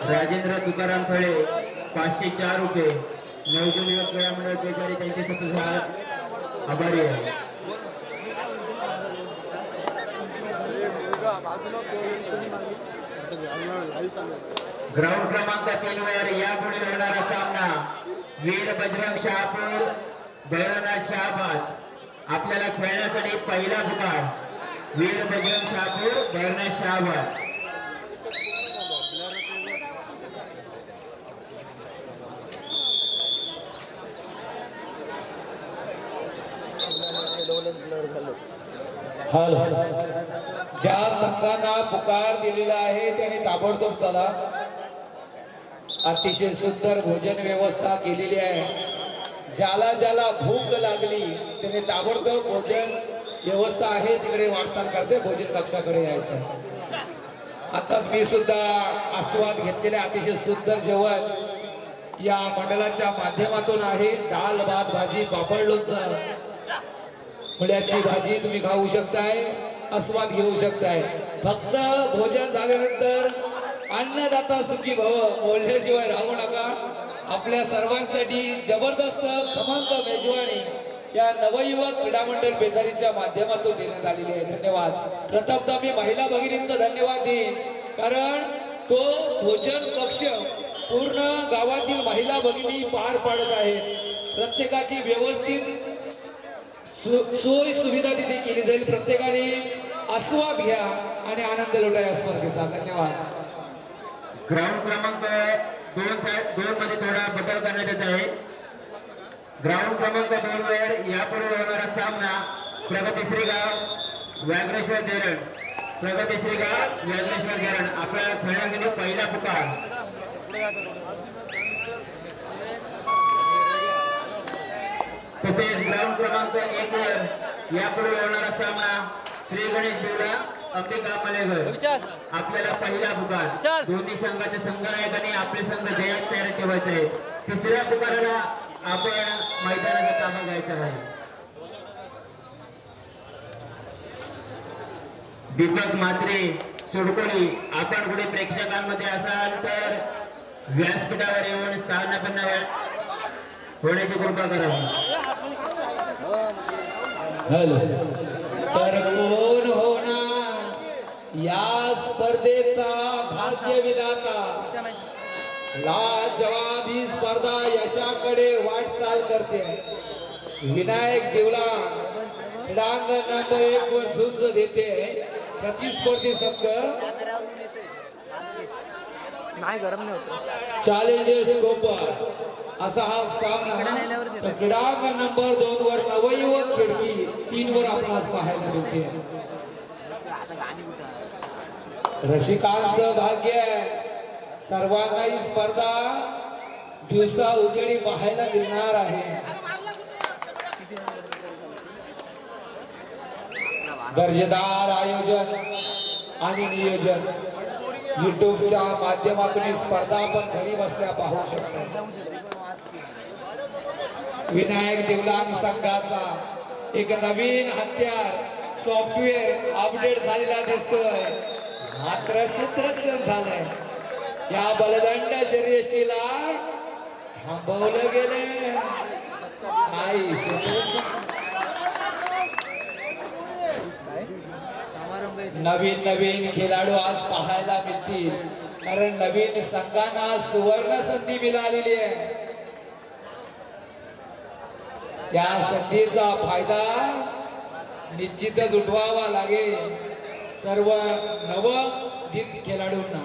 राजेंद्र तुकाराम थळे 504 रुपये। नवजुवक क्रीडा मंडळ बेजारी त्यांचे सतत आभारी आहे। ग्राउंड क्रमांक 3 वर यापुढे होणारा सामना वीर बजरंग शहापूर भैरवनाथ शहाबाज। आपल्याला खेळण्यासाठी पहिला पुकार वीर बजरंग शहापूर भैरवनाथ शहाबाज। ज्या संघांना पुकार दिलेला आहे त्याने ताबडतोब चला। अतिशय सुंदर भोजन व्यवस्था केलेली आहे। ज्याला ज्याला भूक लागली त्याने ताबडतोब भोजन व्यवस्था आहे तिकडे वाटचाल करते, भोजन कक्षाकडे यायचं। आता मी सुद्धा आस्वाद घेतलेले अतिशय सुंदर जेवण या मंडळाच्या माध्यमातून आहे। डाळ भात भाजी पापड लोणचं मुळ्याची भाजी तुम्ही खाऊ शकताय, आस्वाद घेऊ शकताय। फक्त भोजन झाल्यानंतर अन्नदाता सुखी भव बोलल्याशिवाय राहू नका। आपल्या सर्वांसाठी जबरदस्त खमंग मेजवानी या नवयुवक क्रीडा मंडळ बेजारीच्या माध्यमातून देण्यात आलेली आहे। धन्यवाद। प्रथमतः मी महिला भगिनींचा धन्यवाद देईन, कारण तो भोजन कक्ष पूर्ण गावातील महिला भगिनी पार पाडत आहेत। प्रत्येकाची व्यवस्थित सोय सुविधा तिथे केली जाईल। प्रत्येकाने आस्वाद घ्या आणि आनंद लुटा या स्पर्धेचा। धन्यवाद। ग्राउंड क्रमांक 2 मध्ये थोडा बदल करण्यात येत आहे। ग्राउंड क्रमांक 2 वर यापुढे होणारा सामना प्रगतीश्री गाव व्याघ्रेश्वर धरण। प्रगतीश्री गाव व्याघ्रेश्वर धरण आपल्याला खेळण्यासाठी पहिला पुकार तसेच ग्राउंड क्रमांक 1 वर यापुढे होणारा सामना श्री गणेश देवळा अंबिका मलेघर। आपल्याला पहिला पुकार दोन्ही संघाच्या संघनायकांनी आपले संघ जयात तयार ठेवायचे आहे। तिसऱ्या पुकाराला आपण मैदानाचा ताबा घ्यायचा आहे। दीपक म्हात्रे सोडकोली, आपण कुठे प्रेक्षकांमध्ये असाल तर व्यासपीठावर येऊन स्थानापन्न होण्याची कृपा करावी। तर कोण होणार या स्पर्धेचा भाग्य विधाता? लाजवाब ही स्पर्धा यशाकडे वाटचाल करते। विनायक देवला क्रीडांगण नंबर 1 वर झुंज देते। प्रतिस्पर्धी संघ चॅलेंजर्स कोपर असा हा सामना क्रीडांगण नंबर 2 वर नवयुवक खिडकी 3 वर आपणास पाहायला मिळते। रसिकांचं भाग्य सर्वांना ही स्पर्धा दिवसा उजेडी पाहायला मिळणार आहे। दर्जेदार आयोजन आणि नियोजन युट्यूबच्या माध्यमातून ही स्पर्धा आपण घरी बसल्या पाहू शकतो। विनायक देवलांग संघाचा एक नवीन हत्यार सॉफ्टवेअर अपडेट झालेला दिसतोय, मात्र क्षेत्ररक्षण झालंय। या बलदंड शर्यतीला थांबवलं गेले। नवीन खेळाडू आज पाहायला मिळतील, कारण नवीन संघांना सुवर्ण संधी मिळालेली आहे। त्या संधीचा फायदा निश्चितच उठवावा लागेल सर्व नवोदित खेळाडूंना।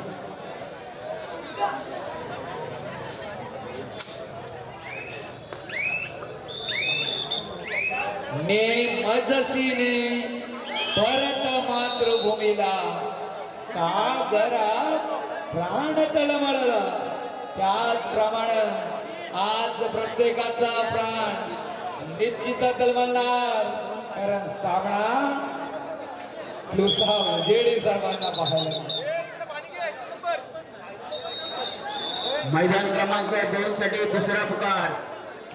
नेमजसीने परत मातृभूमीला सागरात प्राण तळमळला, त्याचप्रमाणे आज प्रत्येकाचा प्राण निश्चित तळमळणार, कारण सामना दिवसा उजेडी सर्वांना पाहायला। मैदान क्रमांक 2 साठी दुसरा पुकार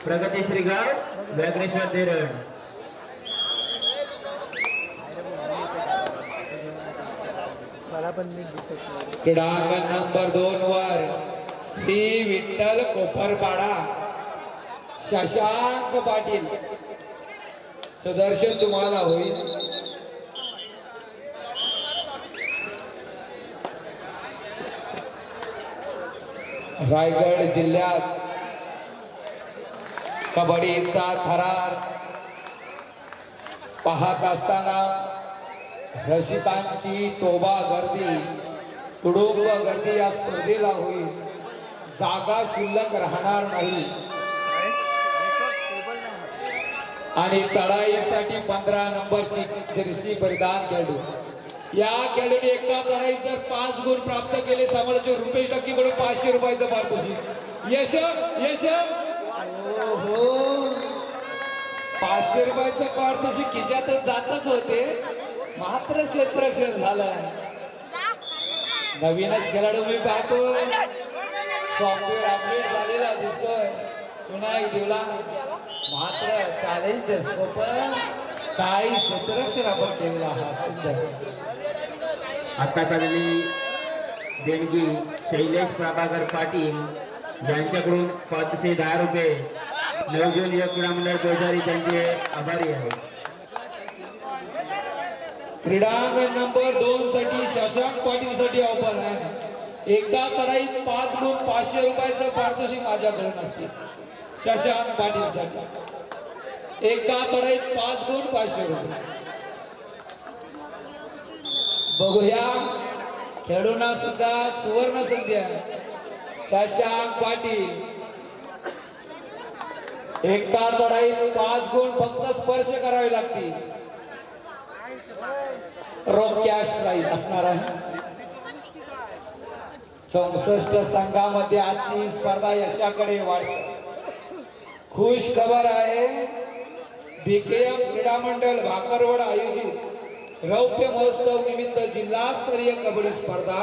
प्रगतीश्री गाव व्याघ्रेश्वर धरण। क्रीडांगण नंबर 2 वर श्री विठ्ठल कोपरपाडा शशांक पाटील दर्शन तुम्हाला होईल. रायगड जिल्ह्यात कबड्डीचा थरार पाहत असताना रसिकांची तोबा गर्दी तुडुंब गर्दी या स्पर्धेला होईल. जागा शिल्लक राहणार नाही आणि चढाईसाठी 15 नंबरची जर्सी परिधान खेळू. या खेळाडूने एका चढाईत जर 5 गुण प्राप्त केले सामोरचे रुपेश टक्कीकडून 500 रुपयाचं पारितोषिक. यश यश हो 500 रुपयाचं पारितोषिक खिशातच जातच होते मात्र क्षेत्ररक्षण झालं. नवीनच खेळाडू मी पाहतो सॉफ्टवेअर अपडेट झालेला दिसतोय. पुन्हा देवला मात्र चॅलेंज स्कोप काही क्षेत्ररक्षण आपण केलेला आहात. सुंदर आता झालेली देणगी शैलेश प्रभाकर पाटील यांच्याकडून 510 रुपये. नियोजन योग क्रीडा मंडळ बेजारी त्यांचे आभारी आहे. क्रीडांगण नंबर 2 साठी शशांक पाटील साठी ऑफर आहे. एका चढाईत 5 गुण 500 रुपयाचं पारितोषिक माझ्याकडे असते. शशांक पाटील साठी एका चढाईत 5 गुण 500 रुपये. बघूया खेळूना सुद्धा सुवर्ण संधी आहे. शशांक पाटील एका चढाईत 5 गुण फक्त स्पर्श करावे लागतील. रोख कॅश प्राइज असणार आहे. 64 संघामध्ये आजची स्पर्धा यशाकडे वाढते. खुश खबर आहे बीकेएम क्रीडा मंडळ भाकरवड आयोजित रौप्य महोत्सव निमित्त जिल्हास्तरीय कबड्डी स्पर्धा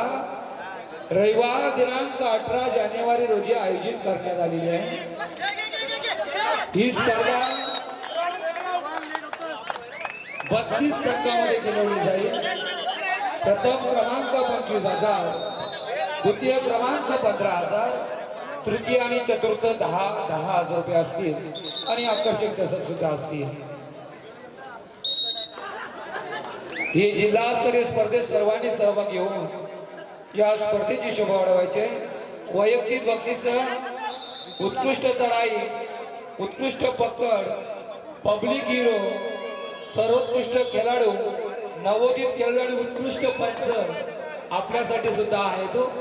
रविवार दिनांक 18 जानेवारी रोजी आयोजित करण्यात आलेली आहे. ही स्पर्धा 32 संघामध्ये खेळवली जाईल. प्रथम क्रमांक 25,000, द्वितीय क्रमांक 15,000, तृतीय आणि चतुर्थ 10,000 रुपये असतील आणि आकर्षक चषक सुद्धा असतील. ही जिल्हास्तरीय स्पर्धेत सर्वांनी सहभाग घेऊन या स्पर्धेची शोभा वाढवायचे. वैयक्तिक बक्षीस, उत्कृष्ट चढाई, उत्कृष्ट पकड, पब्लिक हिरो, सर्वोत्कृष्ट खेळाडू, नवोदित खेळाडू, उत्कृष्ट पंच आपल्यासाठी सुद्धा आहे तो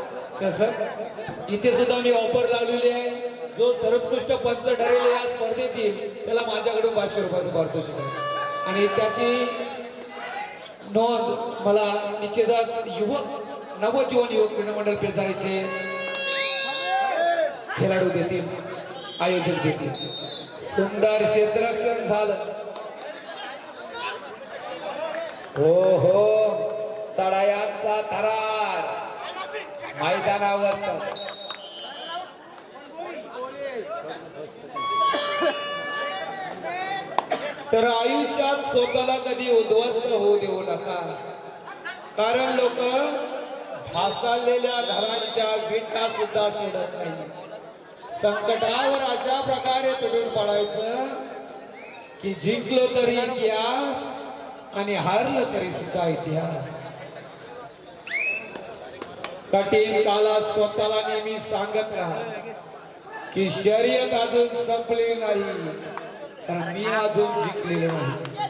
चषक. इथे सुद्धा मी ऑफर लावलेली आहे. जो सर्वोत्कृष्ट पंच ठरेल या स्पर्धेत येईल त्याला माझ्याकडून 500 रुपयाचं पारितोषिक आहे आणि त्याची नोंद मला निश्चितच नवजीवन युवक क्रीडा मंडळ पेजारीचे खेळाडू देतील, आयोजक देतील. सुंदर क्षेत्ररक्षण झालं. हो हो चढायांचा थरार मैदानावर. तर आयुष्यात स्वतःला कधी उद्ध्वस्त होऊ देऊ नका, कारण लोक ढासळलेल्या घरांच्या विटा सुद्धा सोडत नाही. संकटावर अशा प्रकारे तुटून पडायचं की जिंकलो तरी इतिहास आणि हारलं तरी सुद्धा इतिहास. कठीण काळात स्वतःला नेहमी सांगत राहा की शर्यत अजून संपलेली नाही, कारण मी अजून जिंकलेलो नाही.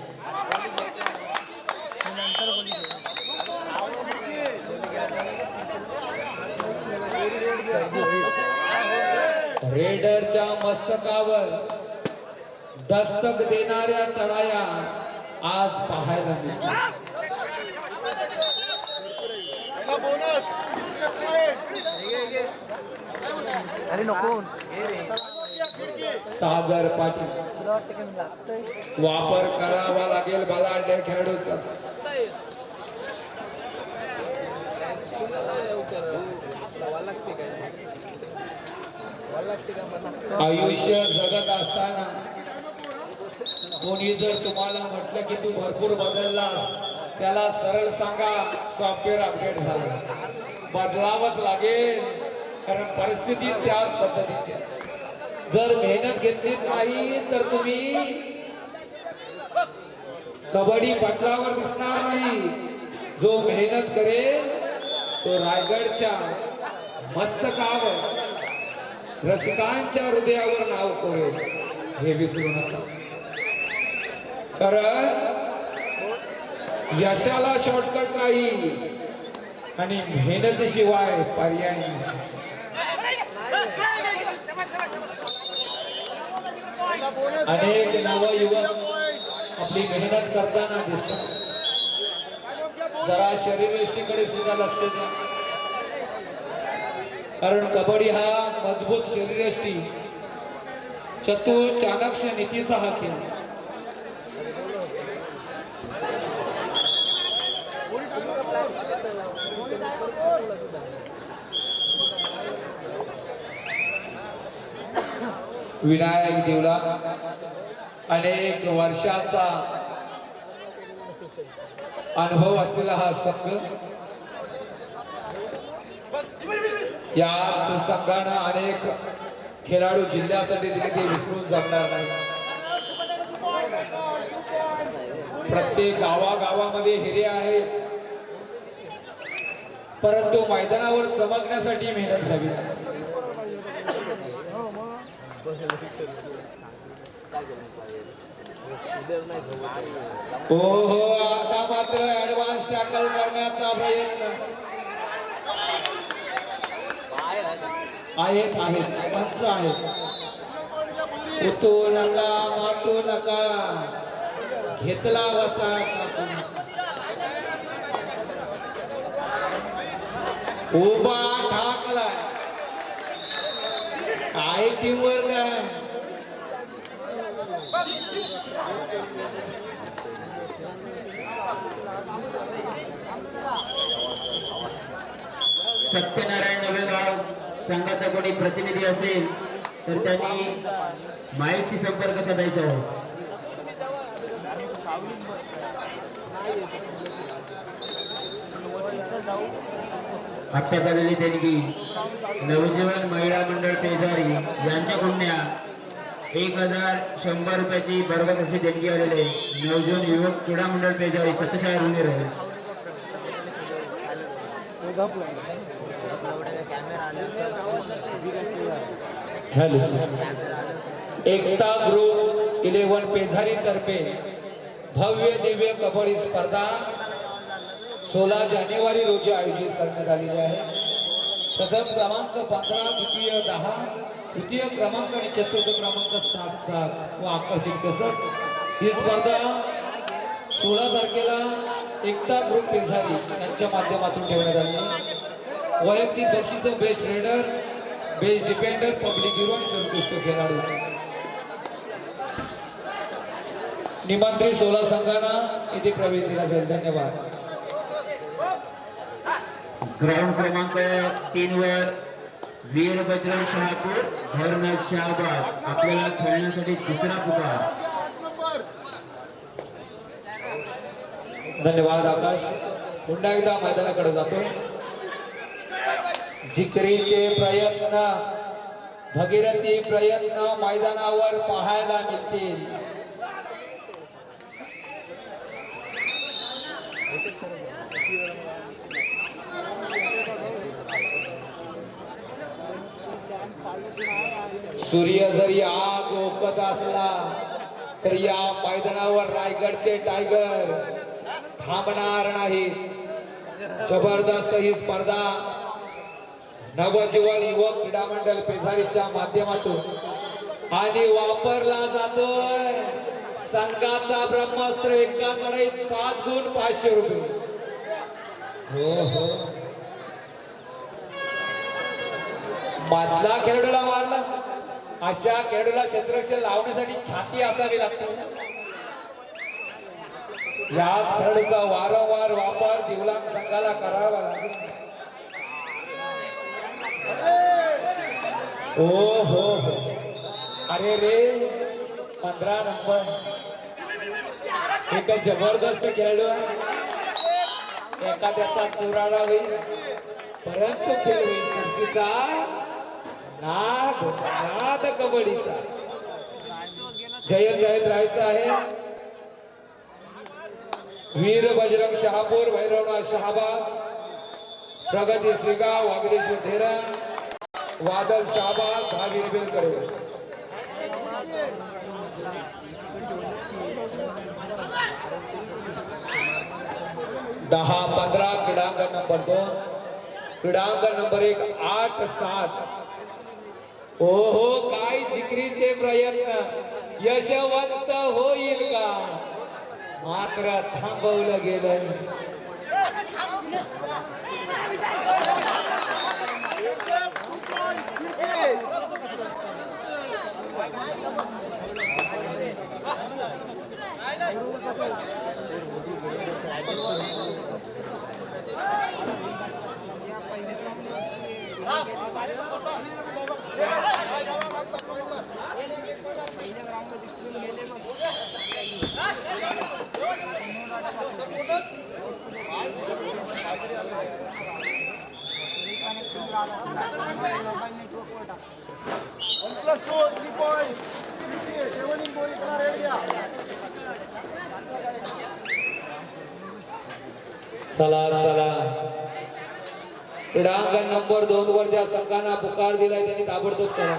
रेडरच्या मस्तकावर दस्तक देणाऱ्या चढाया आज पाहायला मिळतात. सागर पाटील वापर करावा लागेल बलाढ्य खेळाडूचा. आयुष्य जगत असताना कोणी जर तुम्हाला म्हटलं की तू भरपूर बदललास, त्याला सरळ सांगा सॉफ्टवेअर अपडेट झालं. बदलावंच लागेल, कारण परिस्थिती त्याच पद्धतीची आहे. जर मेहनत घेतली नाही तर तुम्ही कबड्डी पटलावर दिसणार नाही. जो मेहनत करेल तो रायगडच्या मस्तकावर रसिकांच्या हृदयावर नाव करेल, हे विसरू नका. कारण यशाला शॉर्टकट नाही आणि मेहनतीशिवाय पर्याय नाही. अनेक नवयुवक आपली मेहनत करताना दिसतात. जरा शरीरयष्टीकडे सुद्धा लक्ष द्या, कारण कबड्डी हा मजबूत शरीरयष्टी, चतुर चाणक्य नीतीचा हा खेळ. विनायक देवला अनेक वर्षाचा अनुभव असलेला हा संघ, याच संघानं अनेक खेळाडू जिल्ह्यासाठी दिले ते विसरून जमणार नाही. प्रत्येक गावागावामध्ये हिरे आहेत, परंतु मैदानावर चमकण्यासाठी मेहनत घ्यावी. हो, आता मात्र ऍडव्हान्स टॅकल करण्याचा प्रयत्न आहेत पंच आहेत. उतू नका, मातू नका, घेतला वसा उभा ठाकला. काय टीमवर काय सत्यनारायण नवेगाव संघाचा कोणी प्रतिनिधी असेल तर त्यांनी माईकशी संपर्क साधायचा आहे. आता झालेली देणगी नवजीवन महिला मंडळ पेजारी यांच्या कन्या 1100 रुपयाची बरोबर अशी देणगी आलेली आहे. नवजीवन युवक क्रीडा मंडळ पेजारी सत्यशाळ रुनेर आहे. एकता ग्रुप 11 पेझारी तर्फे भव्य दिव्य कबड्डी स्पर्धा 16 जानेवारी रोजी आयोजित करण्यात आलेली आहे. प्रथम क्रमांक 15, द्वितीय 10, तृतीय क्रमांक आणि चतुर्थ क्रमांक 7 व आकर्षक चषक. ही स्पर्धा 16 तारखेला एकता ग्रुप पेझारी यांच्या माध्यमातून ठेवण्यात आली. वैयक्तिक बक्षीस best raider, best defender, public hero आणि सर्वोत्कृष्ट खेळाडू. निमंत्रित 16 संघांना इथे प्रवेश दिला जाईल. धन्यवाद. ग्राउंड क्रमांक 3 वर वीर बजरंग शहापूर, धर्म शाहबाज आपल्याला खेळण्यासाठी दुसरा पुकार. धन्यवाद आकाश. पुन्हा एकदा मैदानाकडे जातो. जिकरीचे प्रयत्न, भगीरथी प्रयत्न मैदानावर पाहायला मिळतील. सूर्य जरी आग ओकत असला तर या मैदानावर रायगडचे टायगर थांबणार नाही. जबरदस्त ही स्पर्धा नवजीवन युवक क्रीडा मंडळ पेझारीच्या माध्यमातून आणि वापरला जातोय संघाचा ब्रह्मास्त्र. एका चढाईत 5 गुण 500 रुपये. हो, मधला खेळाडूला मारला. अशा खेळाडूला क्षेत्ररक्षण लावण्यासाठी छाती असावी लागते. याच खेळाडूचा वारंवार वापर दिवलांग संघाला करावा लागेल. हो, अरे रे 15 नंबर एक जबरदस्त खेळाडू आहे. एखाद्याचा चुराडा होईल परंतु खेळ होईल. खुर्शीचा नाद कबड्डीचा जयंत राहायचा आहे. वीर बजरंग शहापूर, भैरवनाथ शहाबाद, प्रगती श्रीगाव, वागरेश्वर धीरण, वादल शहाबाद, भावीर बेलकरे. दहा 15 क्रीडांगण नंबर 2, क्रीडांगण नंबर 1 8 7. ओहो काय जिकरीचे प्रयत्न यशवंत होईल का, मात्र थांबवलं गेलं. चला चला, क्रीडांगण नंबर 2 वर ज्या संघांना पुकार दिलाय त्यांनी ताबडतोब चला.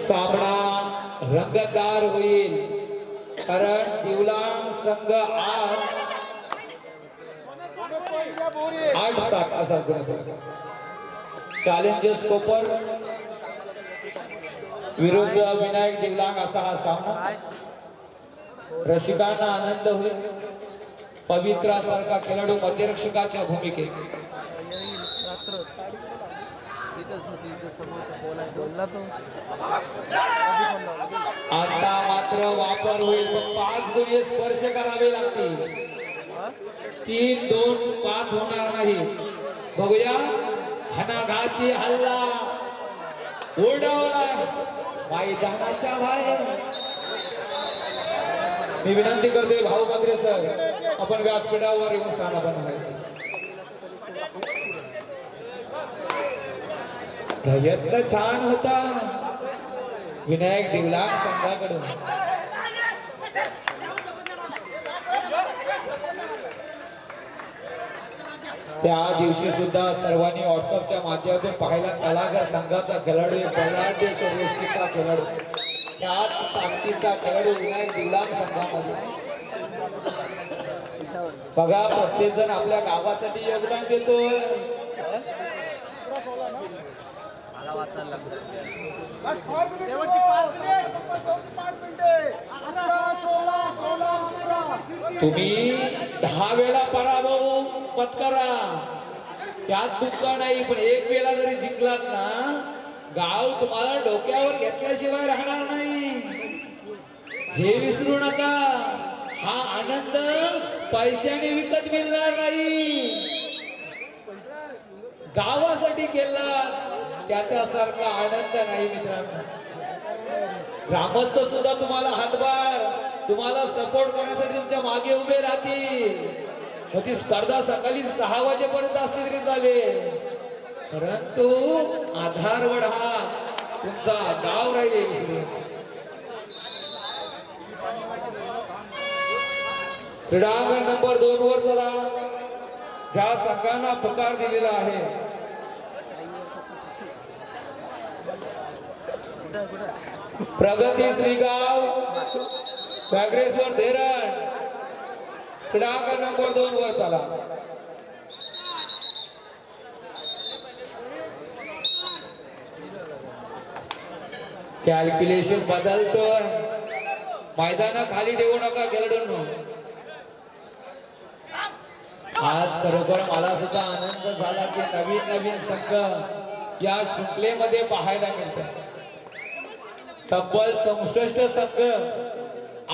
सामना रंगतदार होईल, कारण दिवलांग संघ 8-7 असा गुण. चॅलेंजर्स कोपर विरुद्ध विनायक दिवलांग असा हा सामना. रसिकांना आनंद होईल. पवित्रासारखा खेळाडू मध्यरक्षकाच्या भूमिकेत. आता मात्र वापर होईल, पण 5 गुण स्पर्श करावे लागतील. 3-2-5 होणार नाही. बघूया, घणाघाती हल्ला उडवला मैदानाच्या बाहेर. मी विनंती करते भाऊ मंत्री सर, आपण व्यासपीठावर येऊन स्थानापन्न व्हायचं. प्रयत्न छान होता विनायक दिवलांग संघाकडून. त्या दिवशी सुद्धा सर्वांनी व्हॉट्सअपच्या माध्यमातून पाहायला तळागर संघाचा खेळाडू, बलाढ्य शर्यतीचा खेळाडू, त्याच ताकदीचा खेळाडू विनायक दिवलांग संघामध्ये. बघा, प्रत्येक जण आपल्या गावासाठी योगदान देतोय. तुम्ही 10 वेळा पराभव पत्करा, त्यात दुःख नाही, पण 1 वेळा जरी जिंकलात ना, गाव तुम्हाला डोक्यावर घेतल्याशिवाय राहणार नाही. हे विसरू नका. हा आनंद पैशाने विकत मिळणार नाही. गावासाठी केला त्याच्यासारखा आनंद नाही मित्रांनो. ग्रामस्थ सुद्धा तुम्हाला हातभार, तुम्हाला सपोर्ट करण्यासाठी तुमच्या मागे उभे राहतील. मग ती स्पर्धा सकाळी 6 वाजेपर्यंत असली तरी चालेल, परंतु आधारवड हा तुमचा गाव राहिले विसरू. क्रीडांगण नंबर 2 वर चला, ज्या संघांना पुकार दिलेला आहे. प्रगती श्रीगाव, वागरेश्वर धीरण, क्रीडांगण नंबर 2 वर चला. कॅल्क्युलेशन बदलतोय, मैदाना खाली ठेवू नका खेळाडूंनो. आज खरोखर मला सुद्धा आनंद झाला की नवीन नवीन संघ या शृंखलेमध्ये पाहायला मिळतात. तब्बल 64 संघ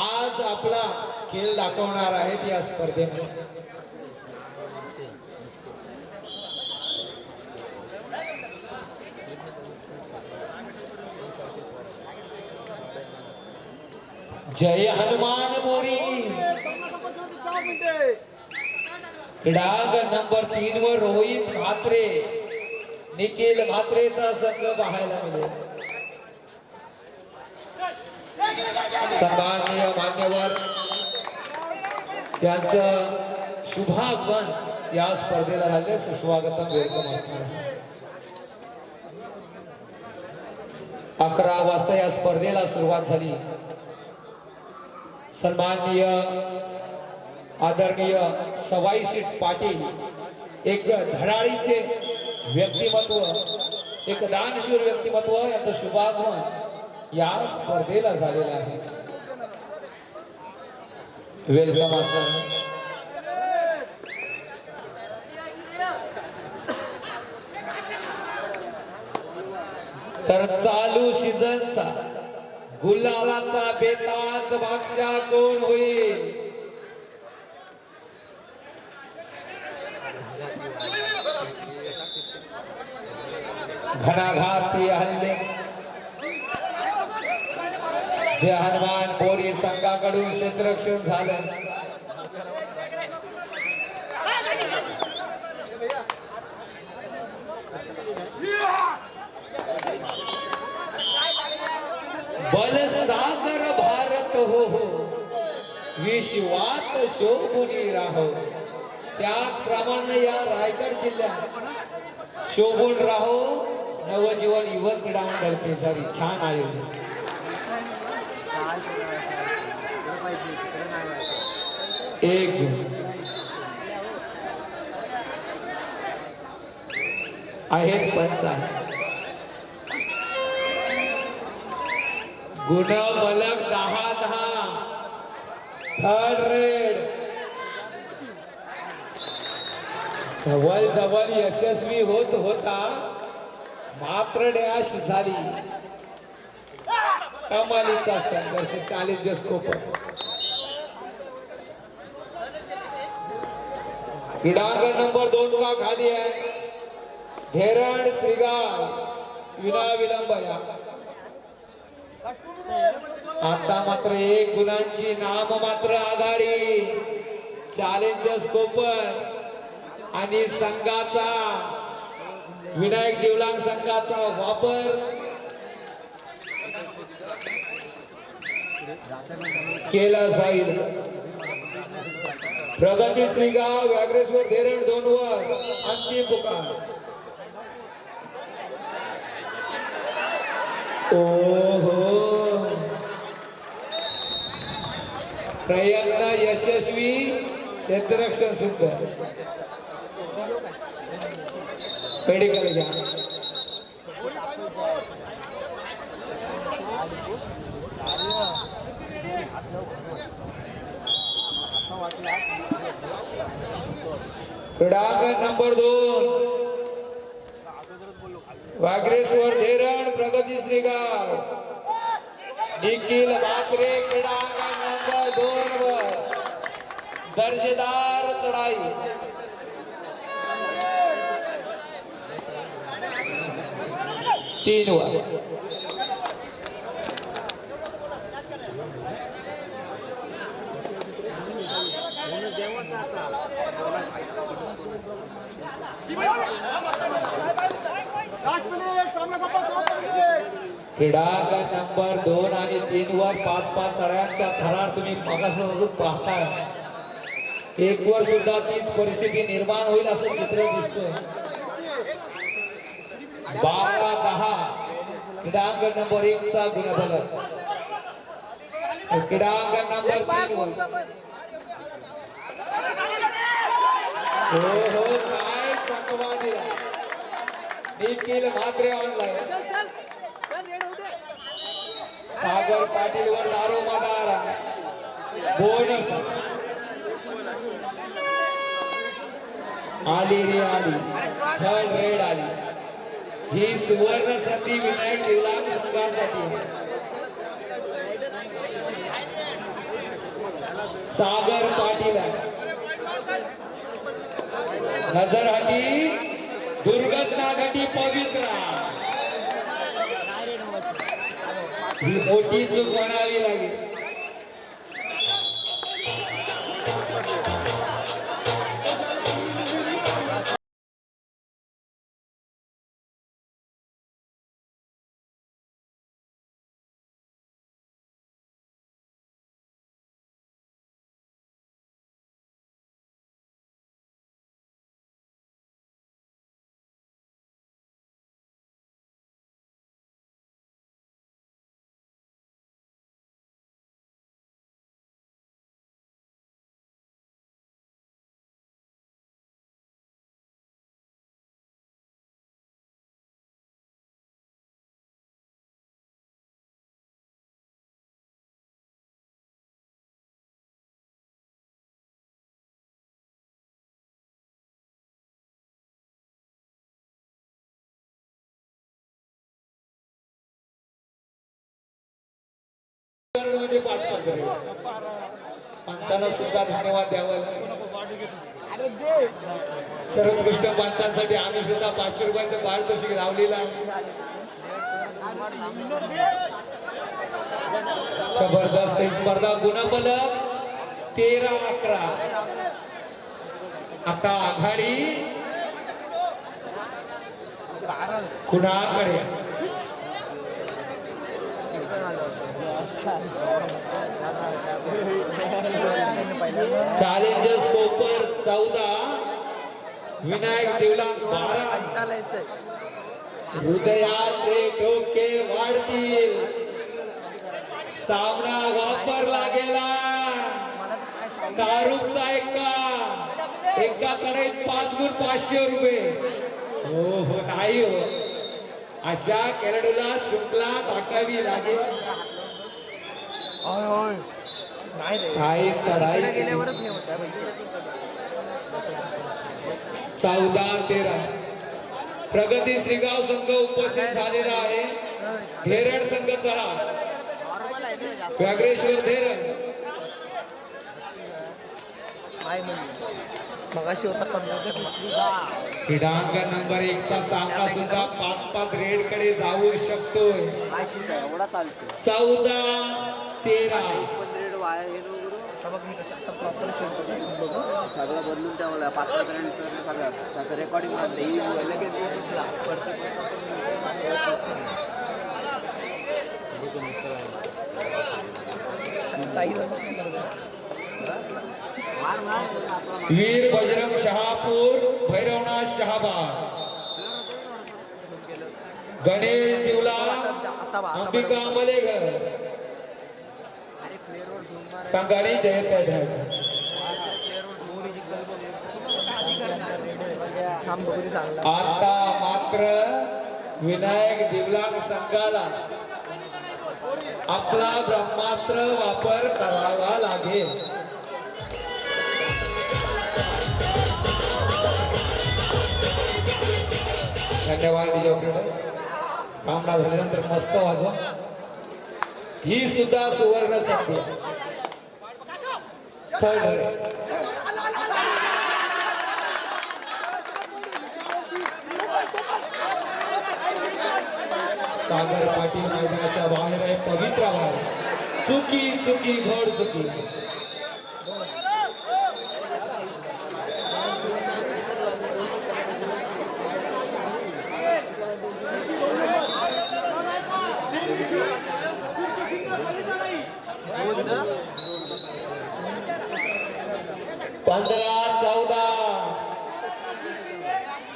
आज आपला खेळ दाखवणार आहेत या स्पर्धेमध्ये. जय हनुमान मोरी. डाग नंबर 3 वर रोहित म्हात्रे निखिल म्हात्रेचा संघ पाहायला मिळेल. सन्माननीय मान्यवर त्यांचं शुभागमन या स्पर्धेला झाले. सुस्वागतम वेलकम असणार. 11 वाजता या स्पर्धेला सुरुवात झाली. सन्माननीय आदरणीय सवाई शेठ पाटील एक धडाडीचे व्यक्तिमत्व, एक दानशूर व्यक्तिमत्व यांचं शुभागमन या स्पर्धेला झालेलं आहे. वेलकम असणार. तर चालू सीझनचा गुलालाचा बेताज बादशाह कोण होईल? घणाघाती हल्ले जे हनुमान बोरी संघाकडून क्षेत्ररक्षण झालं. बलसागर भारत हो विश्वात शोभुनी राहो. त्याचप्रमाणे या रायगड जिल्ह्यात शोभून राहो नवजीवन युवक क्रीडा मंडळ केसरी. छान आयोजन. एक आहेत पंच गुण बलक 10-10. थर्ड रेड जवळ यशस्वी होत होता मात्र डॅश झाली. कमालीचा संघर्ष. चॅलेंजर्स कोपर क्रीडांगण नंबर 2 का खाली आहे. धेरण श्रीगाव विना विलंब या. आता मात्र 1 गुणांची नाम मात्र आघाडी. चॅलेंजर्स कोपर आणि संघाचा विनायक देवलांग संघाचा वापर केला जाईल. प्रगती श्रीगाव व्याघ्रेश्वर धेरण 2 वर अंतिम पुकार. ओहो प्रयत्न यशस्वी. क्षेत्ररक्षण सुद्धा पेडीकडे घ्या. क्रीडांगण नंबर 2 वाघ्रेश्वर धेरण प्रगती श्रीगाव निखिल म्हात्रे. क्रीडांगण नंबर 2 वर दर्जेदार चढाई. तीन वर क्रीडांगण नंबर 2 आणि 3 वर 5-5 चढायांच्या थरार तुम्ही मगासपासून पाहताय. 1 वर सुद्धा तीच परिस्थिती निर्माण होईल असं चित्र दिसतंय. 12-10 क्रीडांगण नंबर 1 चा गुणफलक. क्रीडांगण नंबर 3 वर हो काय चकवा दिला. निखिल म्हात्रे ऑनलाईन. सागर पाटील वर दारोमदार बोनस. आली रे आली, थर्ड रेड आली. ही सुवर्ण संधी विनायक देवलांग संघासाठी. सागर पाटील नजरहाटी, दुर्घटना घटी पवित्रा. ही मोठी चूक म्हणावी लागेल. पंचांना सुद्धा धन्यवाद द्यावा. सर्वोत्कृष्ट पंचांसाठी आम्ही सुद्धा 500 रुपयाचं पारितोषिक लावलेलं आहे. जबरदस्त स्पर्धा. गुणफलक 13-11. आता आघाडी कुणाकडे? चॅलेंजर्स कोपर 14, विनायक देवलांग 12. हृदयाचे ठोके वाढतील. सामना वापरला गेला. दारूचा एका कडेत 5 गुण 500 रुपये. हो नाही हो, अशा खेळाडूला शृंखला टाकावी लागेल. काही चढाई 14-13. प्रगती श्रीगाव संघ उपस्थित झालेला आहे. धेरण संघ चला. व्याघ्रेश्वर धेरण क्रीडांगण नंबर 1 चा सामना सुद्धा 5-5 रेड कडे जाऊ शकतोय. 14-13. सगळं बदलून ठेवलं. 5 सगळं रेकॉर्डिंग वीर बजरंग शहापूर, भैरवनाथ शहाबाद, गणेश दिवला, अंबिका मलेघर संघाने जयत आहे. आता मात्र विनायक दिवलांग संघाला आपला ब्रह्मास्त्र वापर करावा लागेल. धन्यवाद. सामना झाल्यानंतर मस्त वाजवा. ही सुद्धा सुवर्ण संधी. सागर पाटील मैदानाच्या बाहेर आहे. पवित्रा बाहेर. चुकी घोड चुकी.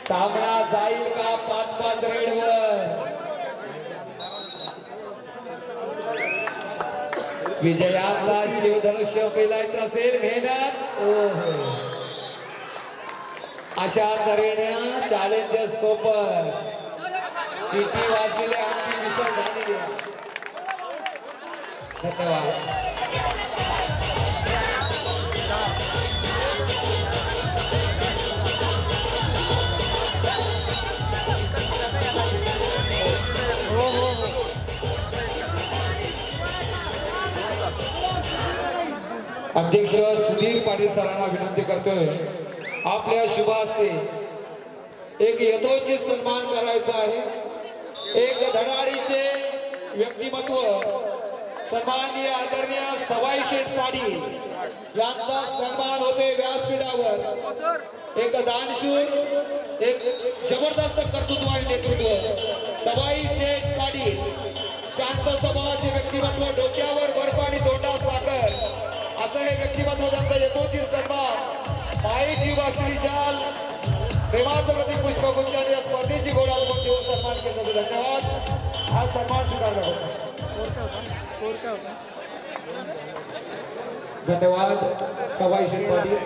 सामना जाईल का 5-5 रेडवर? विजयाचा शिवधनुष्य पेलायचं असेल मेहनत. अशा तऱ्हेने चॅलेंजर्स कोपर चिठी वाजलेल्या अंतिम विसर झालेली आहे. धन्यवाद. अध्यक्ष सुधीर पाटील सरांना विनंती करतोय आपल्या शुभ हस्ते एक यथोचित सन्मान करायचा आहे। एक धडाडीचे व्यक्तिमत्व सन्माननीय आदरणीय सवाई शेठ पाटील यांचा सन्मान होते व्यासपीठावर। एक दानशूर एक जबरदस्त कर्तृत्व आणि नेतृत्व सवाई शेठ पाटील शांत स्वभावाचे व्यक्तिमत्व, डोक्यावर बर्फ आणि तोंडात साखर असं हे व्यक्तिमत्व त्यांचं यथोचित सन्मान। पायी जीव असलेली शाल प्रेमाचं प्रतीक पुष्पगुच्छ आणि या स्पर्धेची गोडाल पण देऊन सन्मान केला। धन्यवाद। हा सन्मान स्वीकारला होता। धन्यवाद सवाई शेठ पाटील।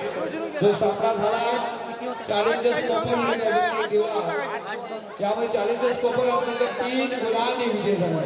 जो सामना झाला चॅलेंजर्स कोपर यामुळे चॅलेंजर्स कोपर असं 3 गुणांनी विजय झाला।